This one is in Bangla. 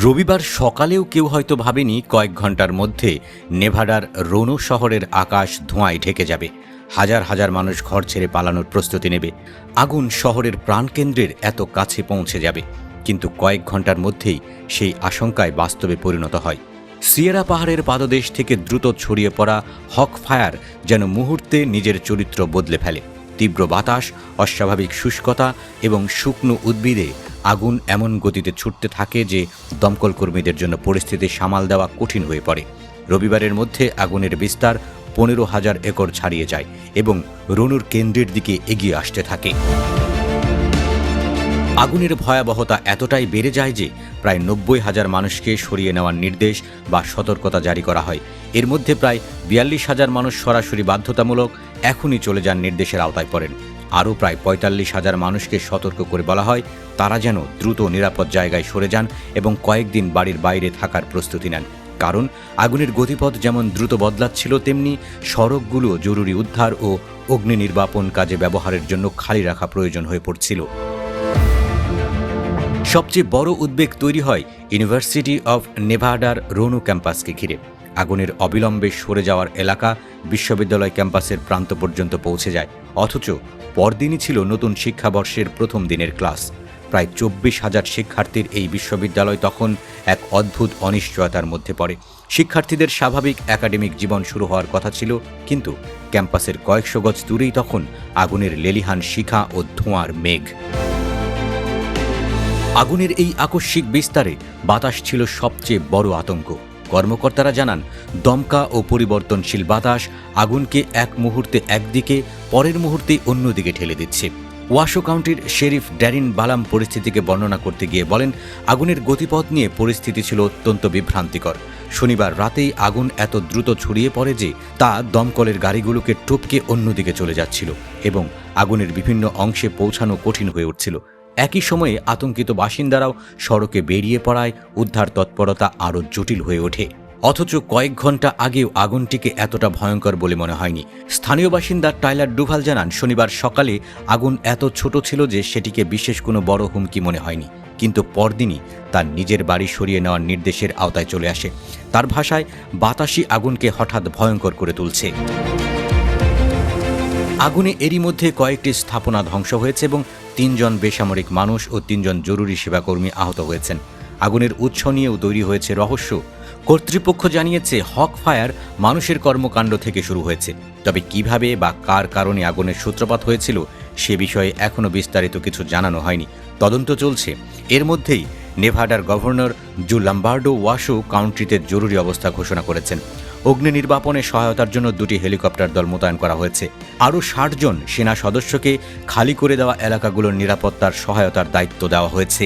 রবিবার সকালেও কেউ হয়তো ভাবেনি কয়েক ঘন্টার মধ্যে নেভাডার রোনো শহরের আকাশ ধোঁয়ায় ঢেকে যাবে। হাজার হাজার মানুষ ঘর ছেড়ে পালানোর প্রস্তুতি নেবে। আগুন শহরের প্রাণকেন্দ্রের এত কাছে পৌঁছে যাবে, কিন্তু কয়েক ঘন্টার মধ্যেই সেই আশঙ্কায় বাস্তবে পরিণত হয়। সিয়েরা পাহাড়ের পাদদেশ থেকে দ্রুত ছড়িয়ে পড়া হক ফায়ার যেন মুহূর্তে নিজের চরিত্র বদলে ফেলে। তীব্র বাতাস, অস্বাভাবিক শুষ্কতা এবং শুকনো উদ্ভিদে আগুন এমন গতিতে ছুটতে থাকে যে দমকল কর্মীদের জন্য পরিস্থিতি সামাল দেওয়া কঠিন হয়ে পড়ে। রবিবারের মধ্যে আগুনের বিস্তার 15,000 একর ছাড়িয়ে যায় এবং রোনুর কেন্দ্রের দিকে এগিয়ে আসতে থাকে। আগুনের ভয়াবহতা এতটাই বেড়ে যায় যে প্রায় 90,000 মানুষকে সরিয়ে নেওয়ার নির্দেশ বা সতর্কতা জারি করা হয়। এর মধ্যে প্রায় 42,000 মানুষ সরাসরি বাধ্যতামূলক এখনই চলে যান নির্দেশের আওতায় পড়েন। আরও প্রায় 45,000 মানুষকে সতর্ক করে বলা হয় তারা যেন দ্রুত নিরাপদ জায়গায় সরে যান এবং কয়েকদিন বাড়ির বাইরে থাকার প্রস্তুতি নেন, কারণ আগুনের গতিপথ যেমন দ্রুত বদলাচ্ছিল তেমনি সড়কগুলো জরুরি উদ্ধার ও অগ্নি নির্বাপন কাজে ব্যবহারের জন্য খালি রাখা প্রয়োজন হয়ে পড়ছিল। সবচেয়ে বড় উদ্বেগ তৈরি হয় ইউনিভার্সিটি অফ নেভাডার রোনো ক্যাম্পাসকে ঘিরে। আগুনের অবিলম্বে সরে যাওয়ার এলাকা বিশ্ববিদ্যালয় ক্যাম্পাসের প্রান্ত পর্যন্ত পৌঁছে যায়, অথচ পরদিনই ছিল নতুন শিক্ষাবর্ষের প্রথম দিনের ক্লাস। প্রায় 24,000 শিক্ষার্থীর এই বিশ্ববিদ্যালয় তখন এক অদ্ভুত অনিশ্চয়তার মধ্যে পড়ে। শিক্ষার্থীদের স্বাভাবিক একাডেমিক জীবন শুরু হওয়ার কথা ছিল, কিন্তু ক্যাম্পাসের কয়েকশো গজ দূরেই তখন আগুনের লেলিহান শিখা ও ধোঁয়ার মেঘ। আগুনের এই আকস্মিক বিস্তারে বাতাস ছিল সবচেয়ে বড় আতঙ্ক। কর্মকর্তারা জানান, দমকা ও পরিবর্তনশীল বাতাস আগুনকে এক মুহূর্তে একদিকে, পরের মুহূর্তে অন্যদিকে ঠেলে দিচ্ছে। ওয়াশো কাউন্টির শেরিফ ড্যারিন বালাম পরিস্থিতিকে বর্ণনা করতে গিয়ে বলেন, আগুনের গতিপথ নিয়ে পরিস্থিতি ছিল অত্যন্ত বিভ্রান্তিকর। শনিবার রাতেই আগুন এত দ্রুত ছড়িয়ে পড়ে যে তা দমকলের গাড়িগুলোকে টপকে অন্যদিকে চলে যাচ্ছিল এবং আগুনের বিভিন্ন অংশে পৌঁছানো কঠিন হয়ে উঠছিল। একই সময়ে আতঙ্কিত বাসিন্দারাও সড়কে বেরিয়ে পড়ায় উদ্ধার তৎপরতা আরও জটিল হয়ে ওঠে। অথচ কয়েক ঘন্টা আগেও আগুনটিকে এতটা ভয়ঙ্কর বলে মনে হয়নি। স্থানীয় বাসিন্দা টাইলার ডুভাল জানান, শনিবার সকালে আগুন এত ছোট ছিল যে সেটিকে বিশেষ কোনো বড় হুমকি মনে হয়নি, কিন্তু পরদিনই তার নিজের বাড়ি সরিয়ে নেওয়ার নির্দেশের আওতায় চলে আসে। তার ভাষায়, বাতাসই আগুনকে হঠাৎ ভয়ঙ্কর করে তুলছে। আগুনে এরই মধ্যে কয়েকটি স্থাপনা ধ্বংস হয়েছে এবং 3 জন বেসামরিক মানুষ ও 3 জন জরুরি সেবাকর্মী আহত হয়েছেন। আগুনের উৎস নিয়েও তৈরি হয়েছে রহস্য। কর্তৃপক্ষ জানিয়েছে হক ফায়ার মানুষের কর্মকাণ্ড থেকে শুরু হয়েছে, তবে কিভাবে বা কার কারণে আগুনের সূত্রপাত হয়েছিল সে বিষয়ে এখনও বিস্তারিত কিছু জানানো হয়নি। তদন্ত চলছে। এর মধ্যেই নেভাডার গভর্নর জো লাম্বার্ডো ওয়াশো কাউন্টিতে জরুরি অবস্থা ঘোষণা করেছেন। অগ্নি নির্বাপনে সহায়তার জন্য 2টি হেলিকপ্টার দল মোতায়েন করা হয়েছে। আরও 60 জন সেনা সদস্যকে খালি করে দেওয়া এলাকাগুলোর নিরাপত্তার সহায়তার দায়িত্ব দেওয়া হয়েছে।